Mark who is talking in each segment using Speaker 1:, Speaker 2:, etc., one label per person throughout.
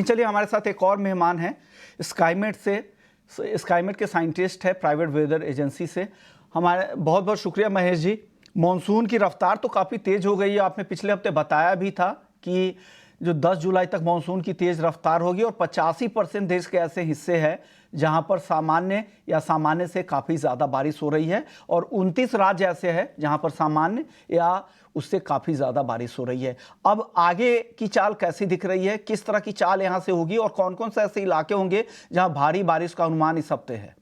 Speaker 1: चलिए, हमारे साथ एक और मेहमान हैं स्काईमेट से। स्काईमेट के साइंटिस्ट है प्राइवेट वेदर एजेंसी से। हमारे बहुत बहुत शुक्रिया महेश जी। मॉनसून की रफ्तार तो काफ़ी तेज़ हो गई है, आपने पिछले हफ्ते बताया भी था कि जो 10 जुलाई तक मॉनसून की तेज़ रफ्तार होगी और 85% देश के ऐसे हिस्से हैं जहां पर सामान्य या सामान्य से काफ़ी ज़्यादा बारिश हो रही है और 29 राज्य ऐसे हैं जहां पर सामान्य या उससे काफ़ी ज़्यादा बारिश हो रही है। अब आगे की चाल कैसी दिख रही है, किस तरह की चाल यहां से होगी और कौन कौन से ऐसे इलाके होंगे जहां भारी बारिश का अनुमान इस हफ्ते है?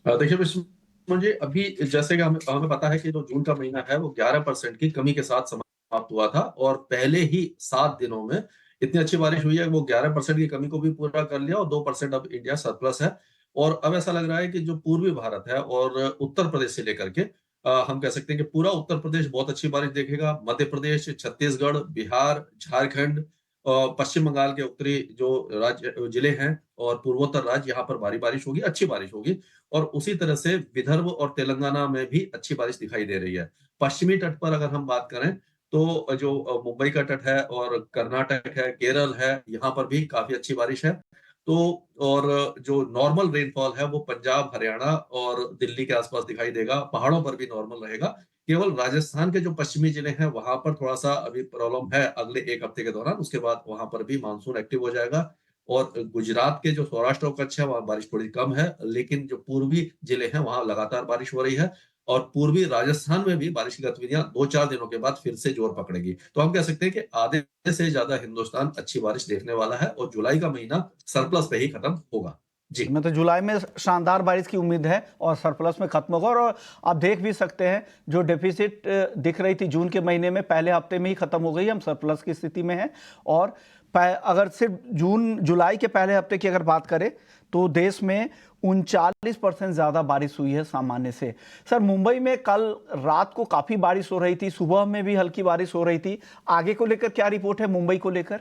Speaker 2: देखिए विष्णु जी, अभी जैसे कि हमें हमें पता है कि जो जून का महीना है वो 11% की कमी के साथ समाप्त हुआ था और पहले ही 7 दिनों में इतनी अच्छी बारिश हुई है कि वो 11% की कमी को भी पूरा कर लिया और 2% अब इंडिया सरप्लस है। और अब ऐसा लग रहा है कि जो पूर्वी भारत है और उत्तर प्रदेश से लेकर के हम कह सकते हैं कि पूरा उत्तर प्रदेश बहुत अच्छी बारिश देखेगा। मध्य प्रदेश, छत्तीसगढ़, बिहार, झारखंड, पश्चिम बंगाल के उत्तरी जो राज्य जिले हैं और पूर्वोत्तर राज्य, यहाँ पर भारी बारिश होगी, अच्छी बारिश होगी। और उसी तरह से विदर्भ और तेलंगाना में भी अच्छी बारिश दिखाई दे रही है। पश्चिमी तट पर अगर हम बात करें तो जो मुंबई का तट है और कर्नाटक है, केरल है, यहाँ पर भी काफ़ी अच्छी बारिश है। तो और जो नॉर्मल रेनफॉल है वो पंजाब, हरियाणा और दिल्ली के आस-पास दिखाई देगा। पहाड़ों पर भी नॉर्मल रहेगा। केवल राजस्थान के जो पश्चिमी जिले हैं वहाँ पर थोड़ा-सा अभी प्रॉब्लम है अगले 1 हफ्ते के दौरान। उसके बाद वहाँ पर भी मानसून एक्टिव हो जाएगा। और गुजरात के जो सौराष्ट्र और कच्छ है वहाँ बारिश थोड़ी कम है, लेकिन जो पूर्वी जिले हैं वहाँ लगातार बारिश हो रही है और पूर्वी राजस्थान में भी बारिश की गतिविधियां 2-4 दिनों के बाद फिर से जोर पकड़ेगी। तो हम कह सकते हैं कि आधे से ज्यादा हिंदुस्तान अच्छी बारिश देखने वाला है और जुलाई का महीना सरप्लस पे ही खत्म होगा। जी।
Speaker 1: मैं तो जुलाई में शानदार बारिश की उम्मीद है और सरप्लस में खत्म होगा। और आप देख भी सकते हैं जो डेफिसिट दिख रही थी जून के महीने में, पहले हफ्ते में ही खत्म हो गई। हम सरप्लस की स्थिति में हैं। और अगर सिर्फ जून जुलाई के पहले हफ्ते की अगर बात करें तो देश में 39% ज़्यादा बारिश हुई है सामान्य से। सर, मुंबई में कल रात को काफ़ी बारिश हो रही थी, सुबह में भी हल्की बारिश हो रही थी। आगे को लेकर क्या रिपोर्ट है मुंबई को लेकर?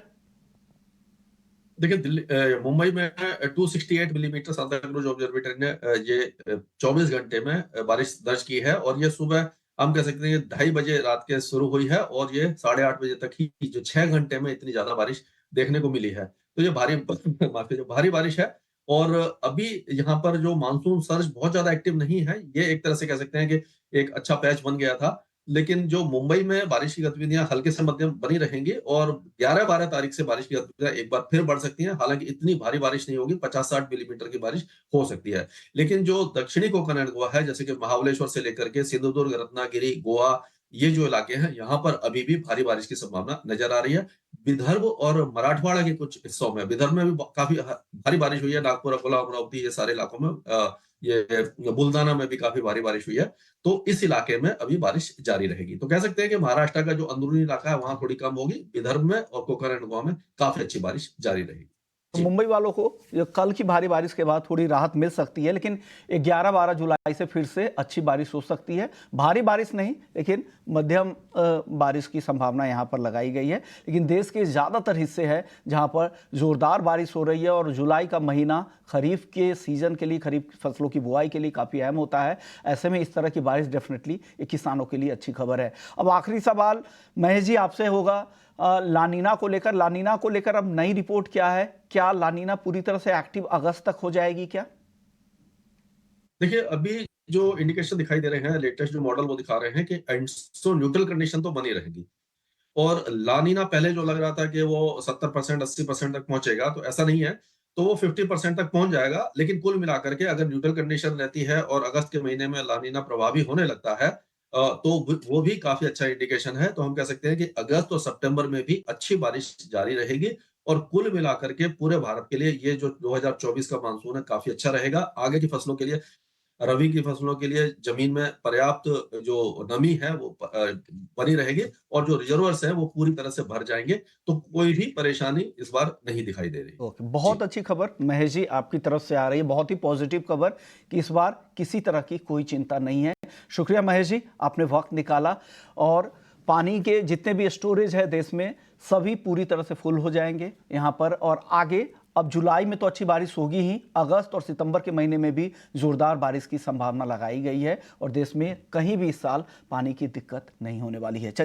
Speaker 2: देखिए मुंबई में 268 मिलीमीटर सांता क्रूज ऑब्जर्वेटरी ने ये 24 घंटे में बारिश दर्ज की है और ये सुबह हम कह सकते हैं 2:30 बजे रात के शुरू हुई है और ये 8:30 बजे तक ही जो 6 घंटे में इतनी ज्यादा बारिश देखने को मिली है। तो ये भारी माफी जो भारी बारिश है। और अभी यहाँ पर जो मानसून सर्ज बहुत ज्यादा एक्टिव नहीं है, ये एक तरह से कह सकते हैं कि एक अच्छा पैच बन गया था। लेकिन जो मुंबई में बारिश की गतिविधियां हल्के से मध्यम बनी रहेंगी और 11-12 तारीख से बारिश की गतिविधियां एक बार फिर बढ़ सकती हैं। हालांकि इतनी भारी बारिश नहीं होगी, 50-60 मिलीमीटर की बारिश हो सकती है। लेकिन जो दक्षिणी कोंकण एंड गोवा है, जैसे कि महाबलेश्वर से लेकर के सिंधुदुर्ग, रत्नागिरी, गोवा, ये जो इलाके हैं यहाँ पर अभी भी भारी बारिश की संभावना नजर आ रही है। विदर्भ और मराठवाड़ा के कुछ हिस्सों में, विदर्भ में भी काफी भारी बारिश हुई है। नागपुर, अकोला, अमरावती, ये सारे इलाकों में ये बुल्दाना में भी काफी भारी बारिश हुई है। तो इस इलाके में अभी बारिश जारी रहेगी। तो कह सकते हैं कि महाराष्ट्र का जो अंदरूनी इलाका है वहां थोड़ी कम होगी, विदर्भ में और कोकण एंड गोवा में काफी अच्छी बारिश जारी रहेगी।
Speaker 1: तो
Speaker 2: जी।
Speaker 1: मुंबई वालों को जो कल की भारी बारिश के बाद थोड़ी राहत मिल सकती है, लेकिन 11-12 जुलाई से फिर से अच्छी बारिश हो सकती है। भारी बारिश नहीं, लेकिन मध्यम बारिश की संभावना यहाँ पर लगाई गई है। लेकिन देश के ज़्यादातर हिस्से हैं जहाँ पर ज़ोरदार बारिश हो रही है और जुलाई का महीना खरीफ के सीज़न के लिए, खरीफ फसलों की बुआई के लिए काफ़ी अहम होता है। ऐसे में इस तरह की बारिश डेफिनेटली ये किसानों के लिए अच्छी खबर है। अब आखिरी सवाल महेश जी आपसे होगा लानीना को लेकर अब नई रिपोर्ट क्या है? क्या लानीना पूरी तरह से एक्टिव अगस्त तक हो जाएगी क्या?
Speaker 2: देखिए अभी जो इंडिकेशन दिखाई दे रहे हैं, लेटेस्ट जो मॉडल वो दिखा रहे हैं कि एंसो न्यूट्रल कंडीशन तो बनी रहेगी। और लानीना पहले जो लग रहा था कि वो 70% 80% तक पहुंचेगा, तो ऐसा नहीं है। तो वो 50% तक पहुंच जाएगा। लेकिन कुल मिलाकर के अगर न्यूट्रल कंडीशन रहती है और अगस्त के महीने में लानीना प्रभावी होने लगता है, तो वो भी काफी अच्छा इंडिकेशन है। तो हम कह सकते हैं कि अगस्त और सितंबर में भी अच्छी बारिश जारी रहेगी और कुल मिलाकर के पूरे भारत के लिए ये जो 2024 का मानसून है काफी अच्छा रहेगा। आगे की फसलों के लिए, रबी की फसलों के लिए जमीन में पर्याप्त जो नमी है वो बनी रहेगी और जो रिजर्वर्स हैं वो पूरी तरह से भर जाएंगे। तो कोई भी परेशानी इस बार नहीं दिखाई दे रही।
Speaker 1: ओके, बहुत
Speaker 2: जी।
Speaker 1: अच्छी खबर महेश जी आपकी तरफ से आ रही है, बहुत ही पॉजिटिव खबर कि इस बार किसी तरह की कोई चिंता नहीं है। शुक्रिया महेश जी, आपने वक्त निकाला। और पानी के जितने भी स्टोरेज है देश में, सभी पूरी तरह से फुल हो जाएंगे यहाँ पर। और आगे अब जुलाई में तो अच्छी बारिश होगी ही, अगस्त और सितंबर के महीने में भी जोरदार बारिश की संभावना लगाई गई है और देश में कहीं भी इस साल पानी की दिक्कत नहीं होने वाली है।